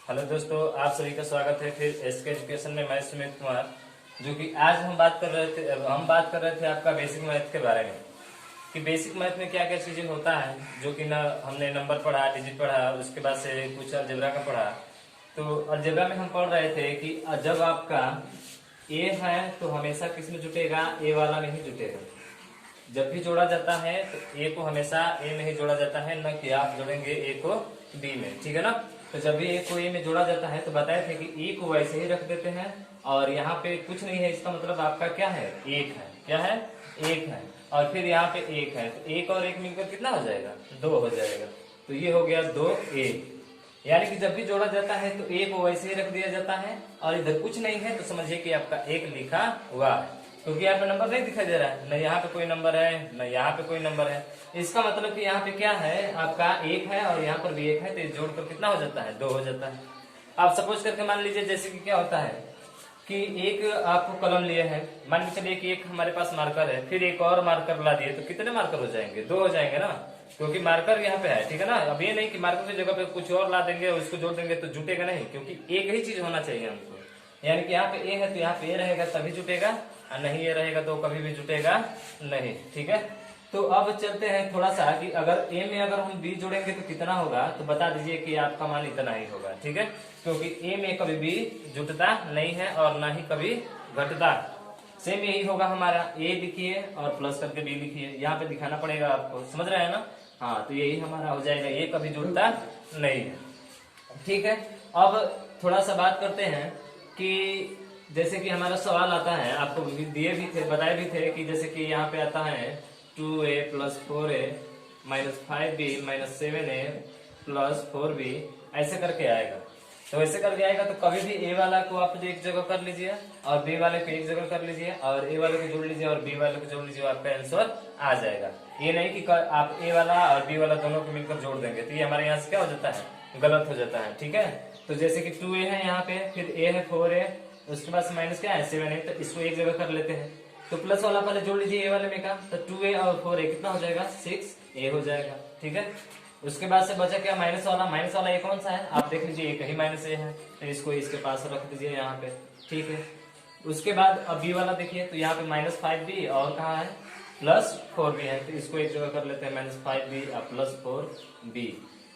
Hello दोस्तों, आप सभी का स्वागत है फिर एसके एजुकेशन में। मैं सुमित कुमार, जो कि आज हम बात कर रहे थे आपका बेसिक मैथ के बारे में कि बेसिक मैथ में क्या क्या चीजें होता है, जो कि ना हमने नंबर पढ़ा, डिजिट पढ़ा, उसके बाद से कुछ अलजेब्रा का पढ़ा। तो अलजेब्रा में हम पढ़ रहे थे कि जब आपका ए है तो हमेशा किस में जुटेगा, ए वाला में ही जुटेगा। जब भी जोड़ा जाता है तो ए को हमेशा ए में ही जोड़ा जाता है, न कि आप जोड़ेंगे ए को बी में। ठीक है ना। तो जब भी ए को ए में जोड़ा जाता है तो बताए थे कि ए को वैसे ही रख देते हैं और यहाँ पे कुछ नहीं है, इसका मतलब आपका क्या है, एक है। क्या है, एक है। और फिर यहाँ पे एक है तो एक और एक मिलकर कितना हो जाएगा, दो हो जाएगा। तो ये हो गया दो ए। यानी कि जब भी जोड़ा जाता है तो ए को वैसे ही रख दिया जाता है और इधर कुछ नहीं है तो समझिए कि आपका एक लिखा हुआ है, क्योंकि यहाँ पे नंबर नहीं दिखाई दे रहा है, न यहाँ पे कोई नंबर है न यहाँ पे कोई नंबर है। इसका मतलब कि यहाँ पे क्या है, आपका एक है और यहाँ पर भी एक है, तो जोड़कर कितना हो जाता है, दो हो जाता है। आप सपोज करके मान लीजिए जैसे कि क्या होता है कि एक आपको कलम लिए है, मान के चलिए कि एक हमारे पास मार्कर है, फिर एक और मार्कर ला दिए तो कितने मार्कर हो जाएंगे, दो हो जाएंगे ना, क्योंकि मार्कर यहाँ पे है। ठीक है ना। अब ये नहीं कि मार्कर की जगह पे कुछ और ला देंगे और उसको जोड़ देंगे तो जुटेगा नहीं, क्योंकि एक ही चीज होना चाहिए हमको। यानी कि यहाँ पे ए है तो यहाँ पे ए रहेगा तभी जुटेगा, और नहीं ये रहेगा तो कभी भी जुटेगा नहीं। ठीक है। तो अब चलते हैं थोड़ा सा कि अगर ए में अगर हम बी जोड़ेंगे तो कितना होगा, तो बता दीजिए कि आपका मान इतना ही होगा। ठीक है। क्योंकि ए में कभी भी जुटता नहीं है और ना ही कभी घटता। सेम यही होगा हमारा, ए लिखिए और प्लस करके बी लिखिए, यहाँ पे दिखाना पड़ेगा आपको, समझ रहे हैं ना। हाँ, तो यही हमारा हो जाएगा, ये कभी जुड़ता नहीं है। ठीक है। अब थोड़ा सा बात करते हैं कि जैसे कि हमारा सवाल आता है, आपको दिए भी थे, बताए भी थे कि जैसे कि यहाँ पे आता है 2a + 4a - 5b - 7a + 4b, ऐसे करके आएगा। तो ऐसे करके आएगा तो कभी भी ए वाला को आप एक जगह कर लीजिए और बी वाले को एक जगह कर लीजिए और ए वाले को जोड़ लीजिए और बी वाले को जोड़ लीजिए, आपका आंसर आ जाएगा। ये नहीं कि आप ए वाला और बी वाला दोनों को मिलकर जोड़ देंगे तो ये हमारे यहाँ से क्या हो जाता है, गलत हो जाता है। ठीक है। तो जैसे कि 2a है यहाँ पे, फिर a है 4a, उसके बाद माइनस क्या है 7 है, तो इसको एक जगह कर लेते हैं। तो प्लस वाला पहले जोड़ लीजिए ए वाले में का, तो 2a और 4a कितना हो जाएगा, 6a हो जाएगा। ठीक है। उसके बाद से बचा क्या, माइनस वाला ये कौन सा है, आप देख लीजिए एक ही माइनस ए है, तो इसको इसके पास रख दीजिए यहाँ पे। ठीक है। उसके बाद अब बी वाला देखिए, तो यहाँ पे -5b और कहाँ है +4b है, तो इसको एक जगह कर लेते हैं, -5b और +4b।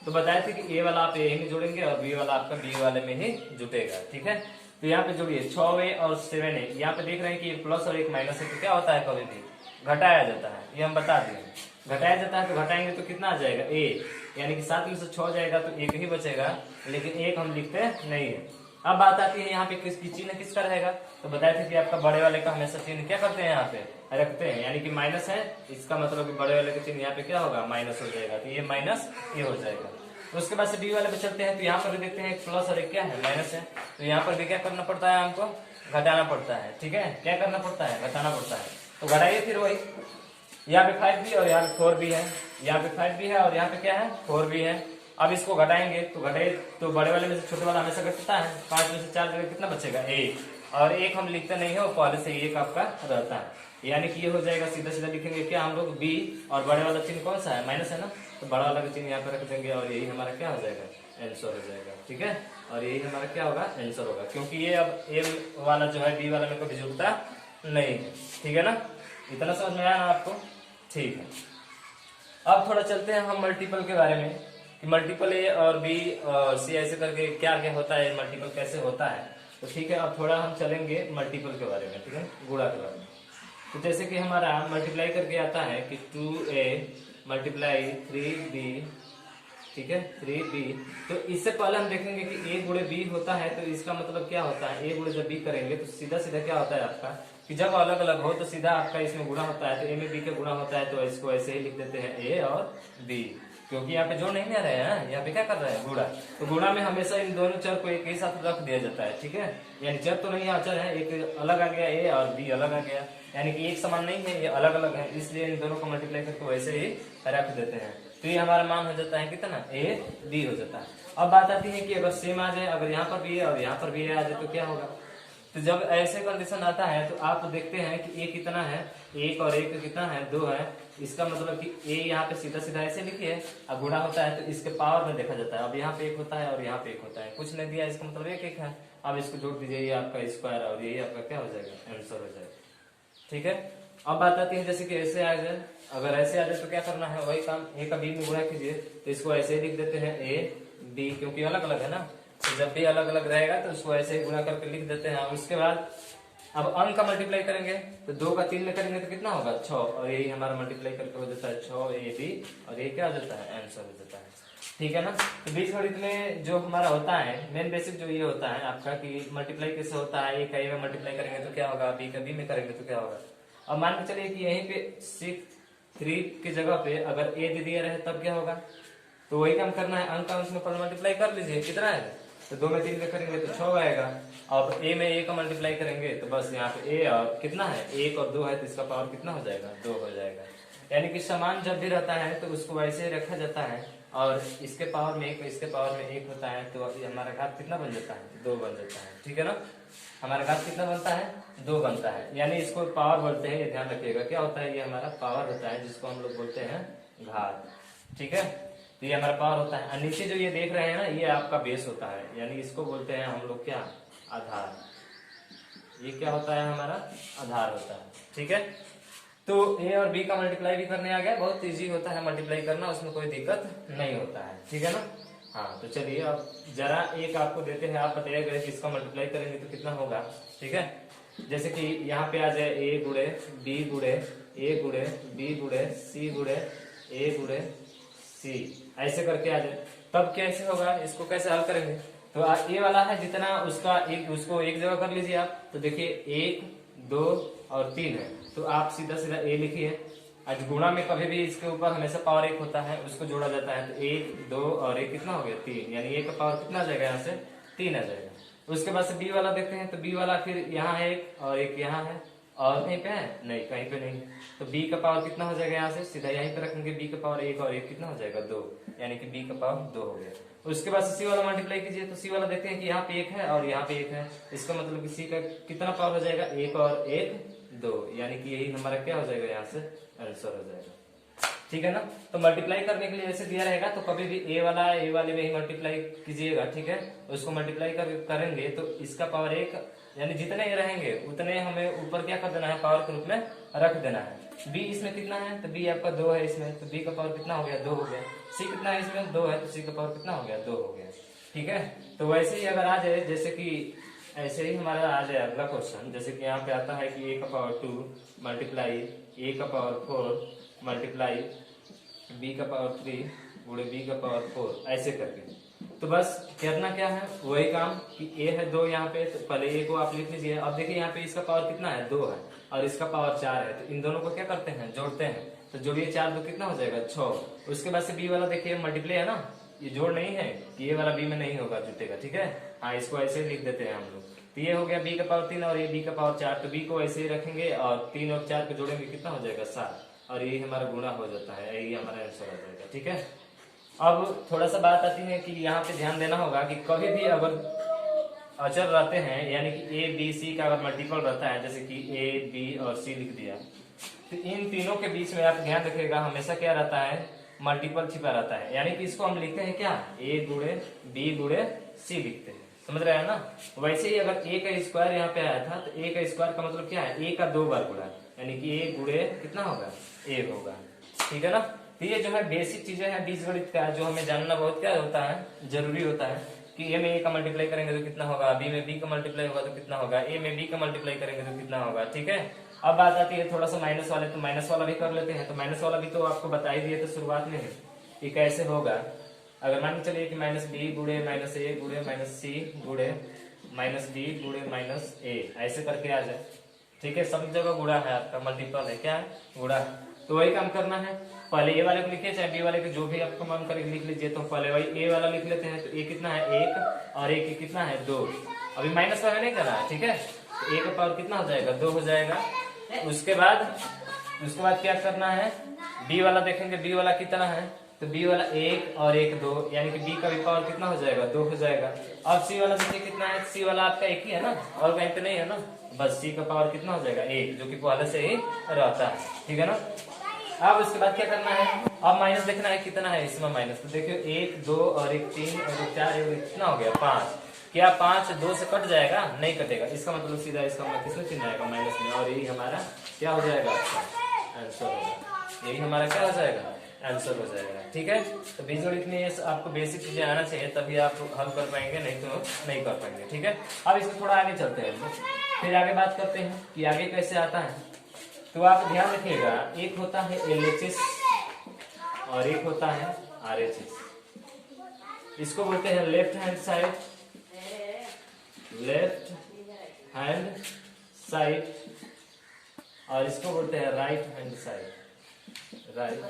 तो बताए थे कि ए वाला आप ए में जोड़ेंगे और बी वाला आपका बी वाले में ही जुटेगा। ठीक है। तो यहाँ पे जोड़िए 6a और 7a, यहाँ पे देख रहे हैं कि एक प्लस और एक माइनस है, तो क्या होता है, कभी भी घटाया जाता है, ये हम बता दिए। घटाया जाता है तो घटाएंगे तो कितना आ जाएगा, ए, यानी कि 7 में से 6 जाएगा तो एक ही बचेगा, लेकिन एक हम लिखते नहीं है। अब बात आती है यहाँ पे किसकी चिन्ह किसका रहेगा, तो बताए थे कि आपका बड़े वाले का हमेशा चिन्ह क्या करते हैं, यहाँ पे रखते हैं, यानी कि माइनस है, इसका मतलब कि बड़े वाले का चिन्ह यहाँ पे क्या होगा, माइनस हो जाएगा, तो ये माइनस ये हो जाएगा। उसके बाद से बी वाले पे चलते हैं, तो यहाँ पर भी देखते हैं एक प्लस और एक क्या है, माइनस है, तो यहाँ पर भी क्या करना पड़ता है, हमको घटाना पड़ता है। ठीक है। क्या करना पड़ता है, घटाना पड़ता है। तो घटाइए फिर वही, यहाँ पे 5b और यहाँ पे 4b है, यहाँ पे 5b है और यहाँ पे क्या है, 4b है। अब इसको घटाएंगे तो घटाए तो बड़े वाले में से छोटे वाला हमेशा घटता है, 5 में से 4 जगह कितना बचेगा, एक, और एक हम लिखते नहीं है, वो पहले से एक आपका रहता है, यानी कि ये हो जाएगा, सीधा सीधा लिखेंगे क्या हम लोग, बी, और बड़े वाला चिन्ह कौन सा है, माइनस है ना, तो बड़ा वाला चिन्ह यहाँ पे रख देंगे और यही हमारा क्या हो जाएगा, आंसर हो जाएगा। ठीक है। और यही हमारा क्या होगा, आंसर होगा, क्योंकि ये अब ए वाला जो है बी वाला में कभी जुड़ता नहीं है। ठीक है ना। इतना समझ में आया ना आपको। ठीक है। अब थोड़ा चलते हैं हम मल्टीपल के बारे में कि मल्टीपल ए और बी और सी ऐसे करके क्या क्या होता है, मल्टीपल कैसे होता है। तो ठीक है, अब थोड़ा हम चलेंगे मल्टीपल के बारे में। ठीक है, गुणा के बारे में। तो जैसे कि हमारा मल्टीप्लाई करके आता है कि 2a × 3b, ठीक है, 3b। तो इससे पहले हम देखेंगे कि a × b होता है, तो इसका मतलब क्या होता है, a × जब b करेंगे तो सीधा सीधा क्या होता है आपका कि जब अलग अलग हो तो सीधा आपका इसमें गुणा होता है, तो a में b का गुणा होता है, तो इसको ऐसे ही लिख देते हैं a और b, क्योंकि यहाँ पे जोड़ नहीं ले रहे हैं, यहाँ पे क्या कर रहे हैं, गुणा। तो गुणा में हमेशा इन दोनों चर को एक ही साथ रख दिया जाता है। ठीक है। यानी चर तो नहीं अचर है, एक अलग आ गया a और b अलग आ गया, यानी कि एक समान नहीं है, ये अलग अलग है, इसलिए इन दोनों को मल्टीप्लाई करके वैसे ही रख देते हैं। तो ये हमारा मान हो जाता है कितना, a b हो जाता है। अब बात आती है कि अगर सेम आ जाए, अगर यहाँ पर भी है और यहाँ पर भी आ जाए तो क्या होगा, तो जब ऐसे कंडीशन आता है तो आप देखते हैं कि ए कितना है, एक और एक कितना है, 2 है। इसका मतलब कि ए यहाँ पे सीधा सीधा ऐसे लिखिए, अब गुणा होता है तो इसके पावर में देखा जाता है। अब यहाँ पे एक होता है और यहाँ पे एक होता है, कुछ नहीं दिया, इसका मतलब एक एक है। अब इसको जोड़ दीजिए, ये आपका स्क्वायर और यही आपका क्या हो जाएगा, आंसर हो जाएगा। ठीक है, अब बात आती है जैसे कि ऐसे आ जाए, अगर ऐसे आ जाए तो क्या करना है, वही काम, ए का बी में गुणा कीजिए। तो इसको ऐसे ही लिख देते हैं ए बी, क्योंकि अलग अलग है ना, तो जब भी अलग अलग रहेगा तो उसको ऐसे ही गुणा करके लिख देते हैं। उसके बाद अब अंक का मल्टीप्लाई करेंगे तो 2 का 3 में करेंगे तो कितना होगा, 6, और यही हमारा मल्टीप्लाई करके हो जाता है 6 ए बी, और ये क्या हो जाता है, आंसर हो जाता है। ठीक है ना। तो बीजगणित में जो हमारा होता है मेन बेसिक जो ये होता है आपका कि मल्टीप्लाई कैसे होता है, ए का ए में मल्टीप्लाई करेंगे तो क्या होगा, बी का बी में करेंगे तो क्या होगा। अब मान के चलिए कि यहीं पे 6 3 की जगह पे अगर ए दे दिया रहे तब क्या होगा, तो वही काम करना है, अंक का अंश में मल्टीप्लाई कर लीजिए, कितना है, तो 2 में 3 में करेंगे तो 6 आएगा। और ए में ए का मल्टीप्लाई करेंगे तो बस यहाँ पे ए और कितना है, 1 और 2 है, तो इसका पावर कितना हो जाएगा, 2 हो जाएगा। यानी कि समान जब भी रहता है तो उसको वैसे ही रखा जाता है, और इसके पावर में 1 इसके पावर में 1 होता है, तो हमारा घात कितना बन जाता है, 2 बन जाता है। ठीक है ना, हमारा घात कितना बनता है, 2 बनता है। यानी इसको पावर बोलते हैं, ये ध्यान रखिएगा, क्या होता है, ये हमारा पावर होता है जिसको हम लोग बोलते हैं घात। ठीक है, तो ये हमारा पावर होता है। और नीचे जो ये देख रहे हैं ना, ये आपका बेस होता है, यानी इसको बोलते हैं हम लोग क्या, आधार। ये क्या होता है, हमारा आधार होता है। ठीक है, तो ए और बी का मल्टीप्लाई भी करने आ गया, बहुत इजी होता है मल्टीप्लाई करना, उसमें कोई दिक्कत नहीं होता है। ठीक है ना। हाँ, तो चलिए अब जरा एक आपको देते हैं, आप बताइएगा कि इसका मल्टीप्लाई करेंगे तो कितना होगा। ठीक है, जैसे कि यहाँ पे आ जाए ए गुड़े बी गुड़े ए गुड़े बी गुड़े सी गुड़े ए गुड़े सी, ऐसे करके आ जाए, तब कैसे होगा, इसको कैसे हल करेंगे। तो ये वाला है जितना उसका एक, उसको एक जगह कर लीजिए आप, तो देखिए 1 2 और 3 है, तो आप सीधा सीधा ए लिखिए। आज गुणा में कभी भी इसके ऊपर हमेशा पावर 1 होता है, उसको जोड़ा जाता है, तो 1 2 और 1 कितना हो गया, 3, यानी ए का पावर कितना आ जाएगा, यहाँ से 3 आ जाएगा। उसके बाद से बी वाला देखते हैं, तो बी वाला फिर यहाँ है 1 और 1 यहाँ है, और कहीं पे है नहीं, कहीं पे नहीं, तो b का पावर कितना हो जाएगा, यहाँ से सीधा यहीं पे रखेंगे, b का पावर 1 और 1 कितना हो जाएगा, 2, यानी कि b का पावर 2 हो गया। उसके बाद सी वाला मल्टीप्लाई कीजिए, तो सी वाला देखते हैं कि यहाँ पे 1 है और यहाँ पे 1 है, इसका मतलब कि सी का कितना पावर हो जाएगा, 1 और 1 2, यानी कि यही हमारा क्या हो जाएगा, यहाँ से आंसर हो जाएगा। ठीक है ना। तो मल्टीप्लाई करने के लिए ऐसे दिया रहेगा तो कभी भी ए वाले में ही मल्टीप्लाई कीजिएगा। ठीक है, उसको मल्टीप्लाई करेंगे तो इसका पावर 1, यानी जितने ये रहेंगे उतने हमें ऊपर क्या कर देना है, पावर के रूप में रख देना है। बी इसमें कितना है, तो बी आपका 2 है इसमें, तो बी का पावर कितना हो गया, 2 हो गया। सी कितना है इसमें, 2 है, तो सी का पावर कितना हो गया, 2 हो गया। ठीक है, तो वैसे ही अगर आ जाए, जैसे कि ऐसे ही हमारा आ जाए अगला क्वेश्चन, जैसे कि यहाँ पे आता है कि ए का पावर 2 मल्टीप्लाई ए का पावर 4 मल्टीप्लाई बी का पावर 3 गुणे बी का पावर 4, ऐसे करके। तो बस करना क्या है, वही काम कि ए है 2 यहाँ पे, तो पहले ए को आप लिख लीजिए। अब देखिए यहाँ पे इसका पावर कितना है, 2 है, और इसका पावर 4 है, तो इन दोनों को क्या करते हैं, जोड़ते हैं, तो जोड़िए 4 2 कितना हो जाएगा, 6। उसके बाद से बी वाला देखिए मल्टीप्लाई है ना, ये जोड़ नहीं है कि ये वाला बी में नहीं होगा, जुटेगा। ठीक है, हाँ, इसको ऐसे लिख देते हैं हम लोग। तो ये हो गया बी का पावर 3 और ये बी का पावर 4, तो बी को ऐसे ही रखेंगे और 3 और 4 को जोड़ेंगे, कितना हो जाएगा, 7, और यही हमारा गुणा हो जाता है, यही हमारा आंसर हो जाएगा। ठीक है, अब थोड़ा सा बात आती है कि यहाँ पे ध्यान देना होगा कि कभी भी अगर अचर रहते हैं, यानी कि ए बी सी का अगर मल्टीपल रहता है, जैसे कि ए बी और सी लिख दिया, तो इन तीनों के बीच में आप ध्यान रखिएगा हमेशा क्या रहता है, मल्टीपल छिपा रहता है। यानी कि इसको हम लिखते हैं क्या, ए गुणे बी गुणे सी लिखते हैं, समझ रहे हैं ना। वैसे ही अगर ए का स्क्वायर यहाँ पे आया था, तो ए का स्क्वायर का मतलब क्या है, ए का 2 बार गुणा, यानी कि ए गुणे कितना होगा, 1 होगा। ठीक है ना। तो ये जो है बेसिक चीजें हैं बीजगणित का, जो हमें जानना बहुत क्या होता है, जरूरी होता है कि ए में ए का मल्टीप्लाई करेंगे तो कितना होगा, बी में बी का मल्टीप्लाई होगा तो कितना होगा, ए में बी का मल्टीप्लाई करेंगे तो कितना होगा। ठीक है, अब बात आती है थोड़ा सा माइनस वाले, तो माइनस वाला भी कर लेते हैं। तो माइनस वाला भी तो आपको बता ही दिए थे शुरुआत में कि कैसे होगा। अगर मान के चलिए कि माइनस बी गुणे माइनस ए गुणे माइनस सी गुणे माइनस बी गुणे माइनस ए, ऐसे करके आ जाए। ठीक है, सब जगह गुणा है आपका, मल्टीपल है, क्या है, गुणा। तो वही काम करना है, पहले ए वाले को लिखिए चाहे बी वाले को, जो भी आपको मन करे लिख लीजिए। तो पहले वही ए वाला लिख लेते हैं, तो ए कितना है, 1 और 1 कितना है, 2। अभी माइनस वाला नहीं करना है। ठीक है, तो ए का पावर कितना हो जाएगा, 2 हो जाएगा। उसके बाद क्या करना है, बी वाला देखेंगे, बी वाला कितना है, तो b वाला 1 और 1 2, यानी कि b का भी पावर कितना हो जाएगा, 2 हो जाएगा। अब c वाला देखिए कितना है, c वाला आपका 1 ही है ना, और कहीं पे नहीं है ना, बस c का पावर कितना हो जाएगा 1, जो कि पहले से ही रहता है, ठीक है ना। अब उसके बाद क्या करना है, अब माइनस देखना है कितना है इसमें माइनस, तो देखियो 1 2 और 1 3 और 1 4 कितना हो गया 5। क्या 5 2 से कट जाएगा, नहीं कटेगा, इसका मतलब सीधा इसका मतलब किसमें चिन्ह आएगा, माइनस में, और यही हमारा क्या हो जाएगा आपका आंसर होगा, यही हमारा क्या हो जाएगा आंसर हो जाएगा, ठीक है। तो बीजगणित में आपको बेसिक चीजें आना चाहिए, तभी आप हल कर पाएंगे, नहीं तो नहीं कर पाएंगे, ठीक है। अब इसको थोड़ा आगे चलते हैं, फिर आगे बात करते हैं कि आगे कैसे आता है। तो आप ध्यान रखिएगा, एक होता है LHS और एक होता है RHS। इसको बोलते हैं left hand side, left hand side, और इसको बोलते हैं right hand side, right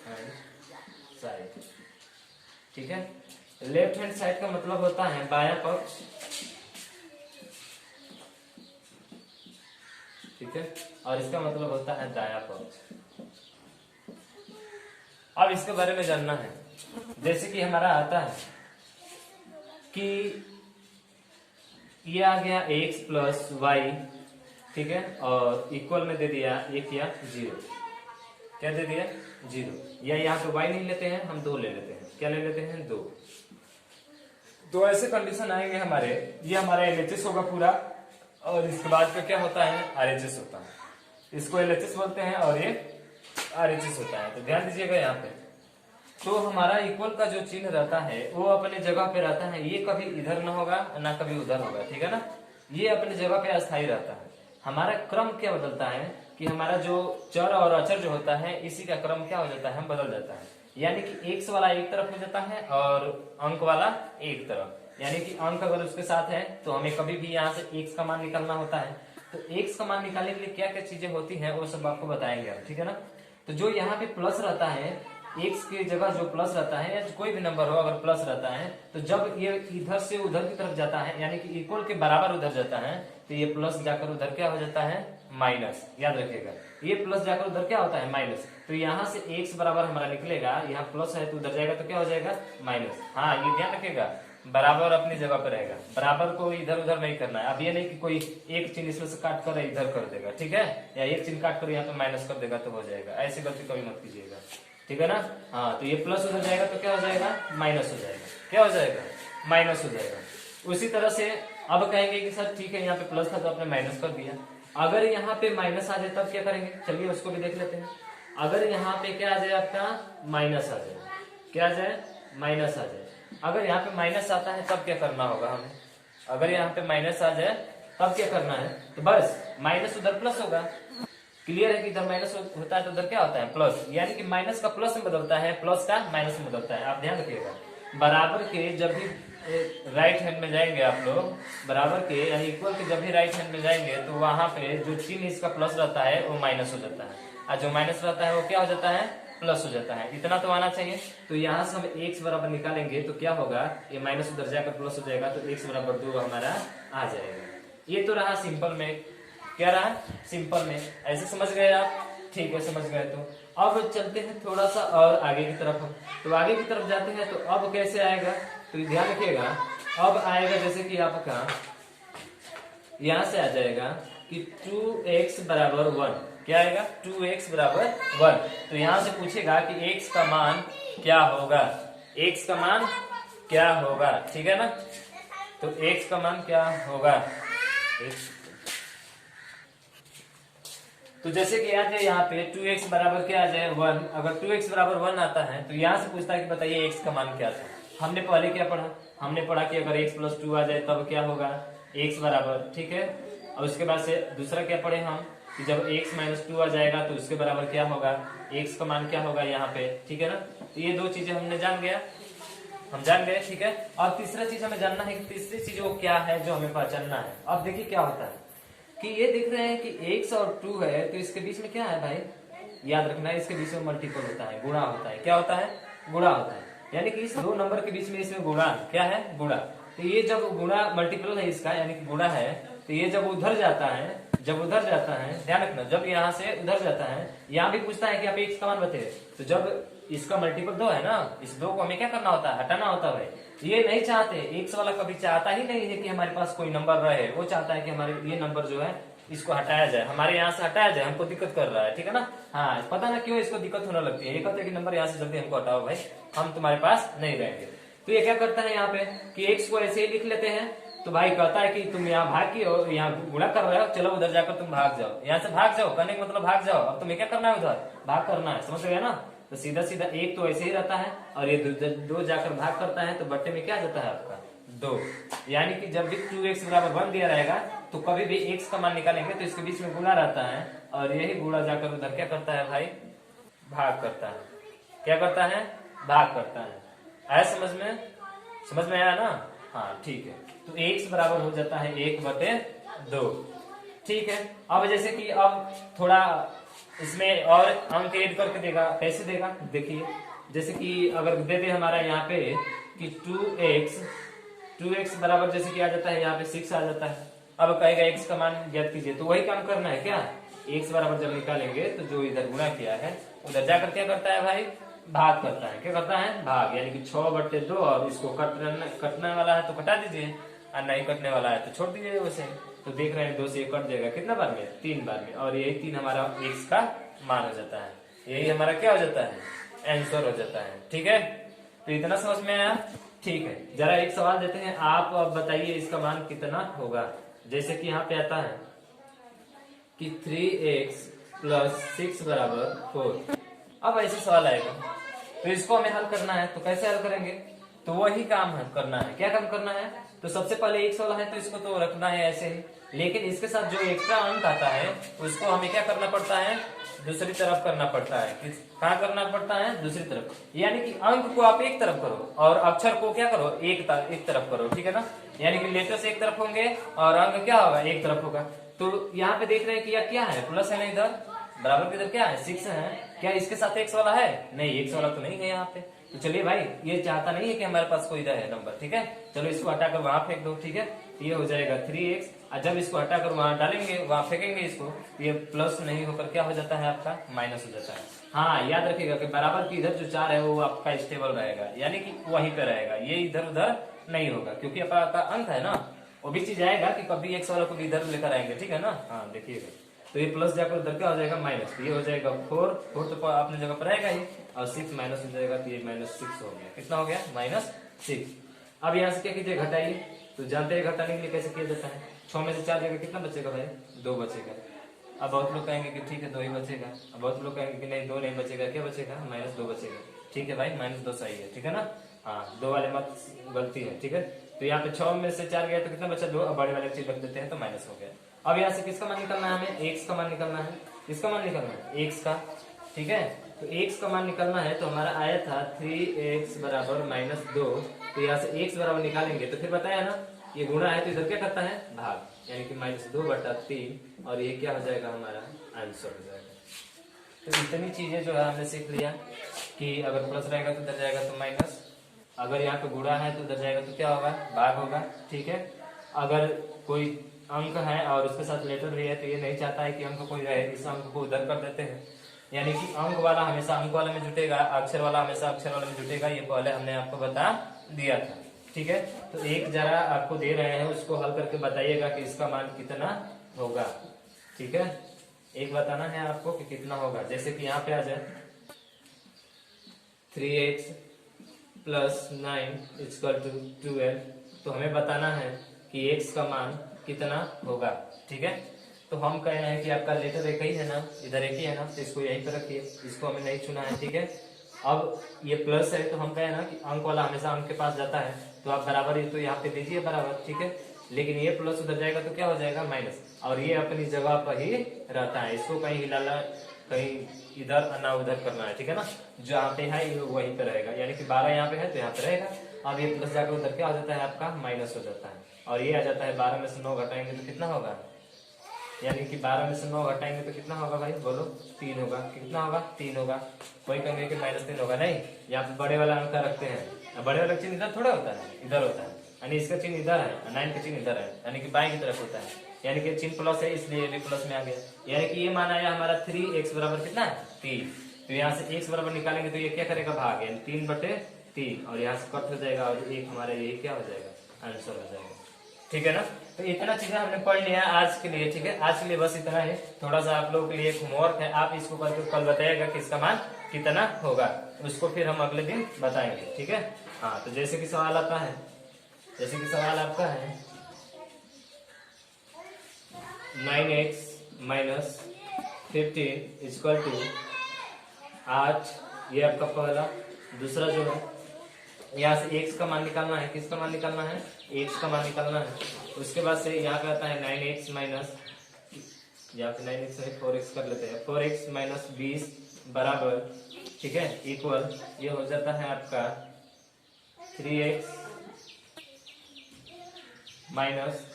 hand side, ठीक है। लेफ्ट हैंड साइड का मतलब होता है बायां पक्ष, ठीक है, और इसका मतलब होता है दायां पक्ष। अब इसके बारे में जानना है, जैसे कि हमारा आता है कि ये आ गया x प्लस वाई, ठीक है, और इक्वल में दे दिया 1 या 0, क्या दे दिया 0, या यहाँ पे y नहीं लेते हैं हम 2 ले लेते हैं, क्या ले लेते हैं 2। तो ऐसे कंडीशन आएंगे हमारे, ये हमारा LHS होगा पूरा, और इसके बाद पे क्या होता है RHS होता है, इसको LHS बोलते हैं और ये RHS होता है। तो ध्यान दीजिएगा यहाँ पे, तो हमारा इक्वल का जो चिन्ह रहता है वो अपने जगह पे रहता है, ये कभी इधर ना होगा ना कभी उधर होगा, ठीक है ना, ये अपने जगह पे अस्थायी रहता है। हमारा क्रम क्या बदलता है कि हमारा जो चर और अचर जो होता है इसी का क्रम क्या हो जाता है, बदल जाता है, यानी कि x वाला एक तरफ हो जाता है और अंक वाला एक तरफ, यानी कि अंक अगर उसके साथ है तो हमें कभी भी यहाँ से x का मान निकालना होता है। तो x का मान निकालने के लिए क्या क्या चीजें होती हैं वो सब आपको बताएंगे हम, ठीक है ना। तो जो यहाँ पे प्लस रहता है, x की जगह जो प्लस रहता है या कोई भी नंबर हो अगर प्लस रहता है, तो जब ये इधर से उधर की तरफ जाता है, यानी कि इक्वल के बराबर उधर जाता है, तो ये प्लस जाकर उधर क्या हो जाता है माइनस, याद रखिएगा, ये प्लस जाकर उधर क्या होता है माइनस। तो यहाँ से x बराबर हमारा निकलेगा, यहाँ प्लस है तो उधर जाएगा तो क्या हो जाएगा माइनस। हाँ ये ध्यान रखिएगा, बराबर अपनी जगह पर रहेगा, बराबर को इधर उधर नहीं करना है। अब ये नहीं कि कोई एक चिन्ह इसमें से काट कर इधर कर देगा, ठीक है, या एक चिन्ह काट कर यहाँ पे माइनस कर देगा तो हो जाएगा, ऐसी गलती कभी मत कीजिएगा, ठीक है ना। हाँ तो ये प्लस उधर जाएगा तो क्या हो जाएगा माइनस हो जाएगा, क्या हो जाएगा माइनस हो जाएगा। उसी तरह से अब कहेंगे कि सर ठीक है यहाँ पे प्लस था तो आपने माइनस कर दिया, अगर यहाँ पे माइनस आ जाए तब क्या करेंगे, चलिए उसको भी देख लेते हैं। अगर यहाँ पे क्या आ जाए आपका माइनस आ जाए, क्या आ जाए माइनस आ जाए, अगर यहाँ पे माइनस आता है तब क्या करना होगा हमें, अगर यहाँ पे माइनस आ जाए तब क्या करना है, तो बस माइनस उधर प्लस होगा। क्लियर है कि इधर माइनस होता है तो उधर क्या होता है प्लस, यानी कि माइनस का प्लस में बदलता है, प्लस का माइनस में बदलता है। आप ध्यान रखिएगा, बराबर के जब भी राइट हैंड में जाएंगे आप लोग, बराबर के यानी इक्वल के जब भी राइट हैंड में जाएंगे तो वहां पे जो चिन्ह इसका प्लस रहता है वो माइनस हो जाता है, और जो माइनस रहता है वो क्या हो जाता है प्लस हो जाता है। इतना तो आना चाहिए। तो यहाँ से हम x बराबर निकालेंगे तो क्या होगा, ये माइनस उधर जाकर प्लस हो जाएगा, तो x बराबर 2 हमारा आ जाएगा। ये तो रहा सिंपल में, क्या रहा सिंपल में, ऐसे समझ गए आप, ठीक है समझ गए। तो अब चलते हैं थोड़ा सा और आगे की तरफ, तो आगे की तरफ जाते हैं। तो अब कैसे आएगा, तो ध्यान रखिएगा, अब आएगा जैसे कि आपका यहां से आ जाएगा कि 2x बराबर 1, क्या आएगा 2x बराबर 1। तो यहां से पूछेगा कि x का मान क्या होगा, x का मान क्या होगा, ठीक है ना। तो x का मान क्या होगा, तो जैसे कि आ जाए यहाँ पे 2x बराबर क्या आ जाए 1, अगर 2x बराबर 1 आता है तो यहाँ से पूछता है कि बताइए x का मान क्या था। हमने पहले क्या पढ़ा, हमने पढ़ा कि अगर x प्लस 2 आ जाए तब क्या होगा x बराबर, ठीक है। और उसके बाद से दूसरा क्या पढ़े हम कि जब x माइनस 2 आ जाएगा तो उसके बराबर क्या होगा, x का मान क्या होगा यहाँ पे, ठीक है ना। तो ये दो चीजें हमने जान गया, हम जान गए, ठीक है। और तीसरा चीज हमें जानना है कि तीसरी चीज वो क्या है जो हमें पहचानना है। अब देखिए क्या होता है कि ये देख रहे हैं कि x और 2 है, तो इसके बीच में क्या है भाई, याद रखना है इसके बीच में मल्टीपल होता है, गुणा होता है, क्या होता है गुणा होता है, यानी कि इस दो नंबर के बीच में इसमें गुणा, क्या है गुणा। तो ये जब गुणा मल्टीपल है इसका, यानी कि गुणा है, तो ये जब उधर जाता है, जब उधर जाता है, ध्यान रखना, जब यहाँ से उधर जाता है, यहाँ भी पूछता है कि आप x का मान बताइए, तो जब इसका मल्टीपल 2 है ना, इस 2 को हमें क्या करना होता है, हटाना होता है। ये नहीं चाहते, एक्स वाला कभी चाहता ही नहीं है कि हमारे पास कोई नंबर रहे, वो चाहता है कि हमारे ये नंबर जो है इसको हटाया जाए, हमारे यहाँ से हटाया जाए, हमको दिक्कत कर रहा है, ठीक है ना। हाँ, पता ना क्यों इसको दिक्कत होने लगती है, ये कहते हैं कि नंबर यहाँ से जल्दी हमको हटाओ भाई, हम तुम्हारे पास नहीं रहेंगे। तो ये क्या करता है यहाँ पे कि एक्स को ऐसे ही लिख लेते हैं। तो भाई कहता है कि तुम यहाँ भाग की हो, यहाँ गुणा कर रहे हो, चलो उधर जाकर तुम भाग जाओ, यहाँ से भाग जाओ, कहने का मतलब भाग जाओ, अब तुम्हें क्या करना है, उधर भाग करना है, समझ गए ना। तो सीधा सीधा एक तो ऐसे ही रहता है और ये दो जाकर भाग करता है, तो बट्टे में क्या जाता है आपका 2। यानी कि जब भी 2x बराबर 1 दिया रहेगा तो कभी भी x का मान निकालेंगे तो इसके बीच में गुणा रहता है, और यही गुणा जाकर उधर क्या करता है भाई, भाग करता है। क्या करता है, भाग करता है। आया समझ में आया ना। हाँ ठीक है, तो x बराबर हो जाता है 1/2। ठीक है, अब जैसे कि अब थोड़ा इसमें और अंक ऐड करके देगा, कैसे देगा देखिए। जैसे कि अगर दे दे हमारा यहाँ पे कि 2x बराबर जैसे कि आ जाता है यहाँ पे 6 आ जाता है। अब कहेगा x का मान ज्ञात कीजिए, तो वही काम करना है क्या, x बराबर जब निकालेंगे तो जो इधर गुणा किया है उधर जाकर क्या करता है भाई, भाग करता है। क्या करता है, भाग, यानी कि 6/2, और इसको कटने वाला है तो कटा दीजिए, और नहीं कटने वाला है तो छोड़ दीजिए वैसे। तो देख रहे हैं 2 से कट जाएगा, कितना बार में, 3 बार में, और यही 3 हमारा x का मान हो जाता है, यही हमारा क्या हो जाता है, आंसर हो जाता है। ठीक है, तो इतना समझ में आया। ठीक है, जरा एक सवाल देते हैं, आप अब बताइए इसका मान कितना होगा। जैसे कि यहाँ पे आता है कि 3x + 6 = 4। अब ऐसे सवाल आएगा तो इसको हमें हल करना है, तो कैसे हल करेंगे, तो वही काम है करना है। क्या काम करना है, तो सबसे पहले x वाला है तो इसको तो रखना है ऐसे ही, लेकिन इसके साथ जो एक्स्ट्रा अंक आता है उसको हमें क्या करना पड़ता है, दूसरी तरफ करना पड़ता है। कहाँ करना पड़ता है, दूसरी तरफ, यानी कि अंक को आप एक तरफ करो और अक्षर को क्या करो, एक तरफ करो, ठीक है ना। यानी कि लेटर्स एक तरफ होंगे और अंक क्या होगा, एक तरफ होगा। तो यहाँ पे देख रहे हैं कि यह क्या है, प्लस है ना, इधर बराबर के इधर क्या है, 6 है। क्या इसके साथ x वाला है, नहीं, x वाला तो नहीं है यहाँ पे। तो चलिए भाई, ये चाहता नहीं है कि हमारे पास कोई रहे नंबर, ठीक है। चलो इसको हटाकर वहां फेंक दो, ठीक है। ये हो जाएगा 3x, और जब इसको हटाकर वहां डालेंगे, वहां फेंकेंगे इसको, तो ये प्लस नहीं होकर क्या हो जाता है आपका, माइनस हो जाता है। हाँ, याद रखिएगा कि बराबर की इधर जो 4 है वो आपका स्टेबल रहेगा, यानी कि वहीं पे रहेगा, ये इधर उधर नहीं होगा, क्योंकि आपका अंक है ना। वो भी चीज आएगा कि कभी x वाला को भी इधर लेकर आएंगे, ठीक है ना। हाँ देखिएगा, तो ये प्लस जाकर उधर क्या हो जाएगा, माइनस, तो ये हो जाएगा 4 तो अपने जगह पर रहेगा ही, और 6 माइनस हो जाएगा, तो ये -6 हो गया। कितना हो गया, -6। अब यहाँ से क्या कीजिए, घटाइए। तो जानते हैं घटाने के लिए कैसे किया जाता है, 6 में से 4 जाएगा, कितना बचेगा भाई, 2 बचेगा। अब बहुत लोग कहेंगे कि ठीक है 2 ही बचेगा, अब बहुत लोग कहेंगे कि नहीं 2 नहीं बचेगा, क्या बचेगा, -2 बचेगा। ठीक है भाई, -2 सही है, ठीक है ना। हाँ, 2 वाले मत गलती है, ठीक है। तो यहाँ पे 6 में से 4 गया तो कितना बचा, 2। अब बड़े वाले चीज रख देते हैं तो माइनस हो गया। अब यहाँ से किसका मान निकलना है हमें, x का मान निकलना है। किसका मान निकलना है, x का, ठीक है। तो x का मान निकलना है, तो हमारा आया था 3x बराबर -2। तो यहाँ से x बराबर निकालेंगे तो फिर बताया ना, ये गुणा है तो इधर क्या करता है, भाग, यानी कि -2/3, और ये क्या हो जाएगा, हमारा आंसर हो जाएगा। तो इतनी चीजें जो है हमने सीख लिया कि अगर प्लस रहेगा तो इधर जाएगा तो माइनस, अगर यहाँ पे गुणा है तो उधर जाएगा तो क्या होगा, भाग होगा, ठीक है। अगर कोई अंक है और उसके साथ लेटर भी है तो ये नहीं चाहता है कि अंक कोई रहे, इस अंक को उधर कर देते हैं, यानी कि अंक वाला हमेशा अंक वाले में जुटेगा, अक्षर वाला हमेशा अक्षर वाले में जुटेगा। ये पहले हमने आपको बता दिया था, ठीक है। तो एक जरा आपको दे रहे हैं, उसको हल करके बताइएगा कि इसका मान कितना होगा, ठीक है। एक बताना है आपको कि कितना होगा। जैसे कि यहाँ पे आ जाए 3x + 9 = 12, तो हमें बताना है कि x का मान कितना होगा, ठीक है। तो हम कह रहे हैं कि आपका लेटर एक ही है ना, इधर एक ही है ना, तो इसको यहीं पर रखिए, इसको हमें नहीं चुना है, ठीक है। अब ये प्लस है तो हम कहे ना कि अंक वाला हमेशा अंक के पास जाता है, तो आप बराबर ही तो यहाँ पे दीजिए बराबर, ठीक है। लेकिन ये प्लस उधर जाएगा तो क्या हो जाएगा, माइनस, और ये अपनी जगह पर ही रहता है, इसको कहीं हिलाना, कहीं इधर ना उधर करना है, ठीक है ना। जहाँ पे है वहीं पे रहेगा, यानी कि 12 यहाँ पे है तो यहाँ पे रहेगा। अब ये प्लस जाकर उधर क्या हो जाता है, आपका माइनस हो जाता है, और ये आ जाता है 12 में से 9 घटाएंगे तो कितना होगा, यानी कि 12 में से 9 घटाएंगे तो कितना होगा भाई, बोलो, 3 होगा। कितना होगा, 3 होगा। कोई कहेंगे कि -3 होगा, नहीं, यहाँ पे बड़े वाला अंक रखते हैं, बड़े वाला चिन्ह इधर थोड़ा होता है, इधर होता है, यानी इसका चिन्ह इधर है, 9 का चिन्ह इधर है, यानी कि बाएं की तरफ होता है, यानी कि चिन्ह प्लस है इसलिए ये भी प्लस में आ गया। यानी कि ये मान आया हमारा 3x बराबर कितना है, 3। तो यहाँ से x बराबर निकालेंगे तो ये क्या करेगा, भाग, यानी 3/3, और यहाँ से कट हो जाएगा और एक हमारे ये क्या हो जाएगा, आंसर हो जाएगा। ठीक है ना। तो इतना चीजें हमने पढ़ लिया आज के लिए। ठीक है, आज के लिए बस इतना है। थोड़ा सा आप लोगों के लिए एक होमवर्क है, आप इसको करके कल बताइएगा कि इसका मान कितना होगा, उसको फिर हम अगले दिन बताएंगे। ठीक है। हाँ, तो जैसे कि सवाल आता है, जैसे कि सवाल आपका है 9x माइनस 15 इक्वल टू 8, ये आपका पहला। दूसरा जो है यहाँ से x का मान निकालना है, किसका मान निकालना है, x का मान निकालना है। उसके बाद से यहाँ पे आता है 9x माइनस, यहाँ पे 9x है 4x कर लेते हैं, 4x माइनस 20 बराबर, ठीक है, इक्वल, ये हो जाता है आपका 3x माइनस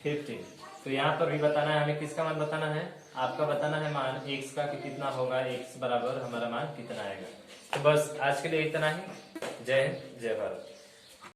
15। तो यहाँ पर भी बताना है हमें, किसका मान बताना है, आपका बताना है मान x का कि कितना होगा, x बराबर हमारा मान कितना आएगा। तो बस आज के लिए इतना ही। जय हिंद, जय भारत।